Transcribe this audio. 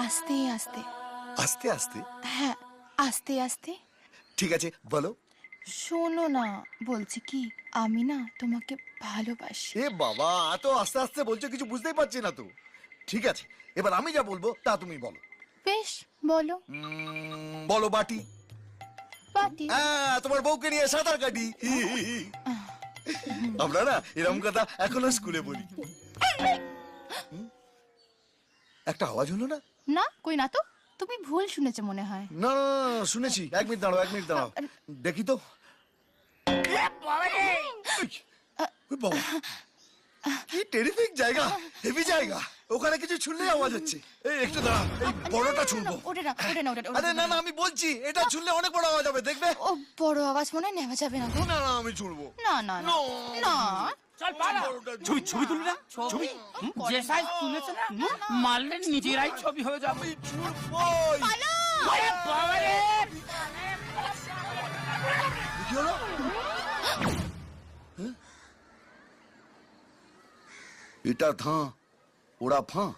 আস্তে আস্তে। আস্তে আস্তে? হ্যাঁ, আস্তে আস্তে। ঠিক আছে, বলো। শোনো না, বলছি কি, আমি না তোমাকে ভালোবাসি। এ বাবা, এত আস্তে আস্তে বলছো, কিছু বুঝতেই পারছি না তো। ঠিক আছে, এবার আমি যা বলবো তা তুমি বলো। বেশ, বলো। বলো বাটি। বাটি। হ্যাঁ, তোমার বউকে নিয়ে সাঁতার কাটি। আমরা না এরকম কথা এখনো স্কুলে বলি। একটা আওয়াজ হলো না? না, কই না তো। তুমি ভুল শুনেছো মনে হয়। না না না, না, শুনেছি। 1 মিনিট দাঁড়াও, 1 মিনিট দাঁড়াও, দেখি তো। ওই বাবা, কি টেরিফিক জায়গা, হেভি জায়গা। ওখানে কিছু শুনলেই আওয়াজ হচ্ছে। এই একটু দাঁড়া, এই বড়টা শুনবো। ওটা না, ওটা না, ওটা না, আরে না না, আমি বলছি এটা শুনলে অনেক বড় আওয়াজ হবে, দেখবে। ও বড় আওয়াজ মনে হয় নেওয়া যাবে না গো। না না, আমি শুনবো। না না না না। চল পালা। ছবি ছবি তুলি না, ছবি যে সাইজ তুলেছে না, মারলে নিজেরাই ছবি হয়ে যাবে। ওরে বাবা রে! কি হলো? এটা ধাঁ, ওরা ফাঁ।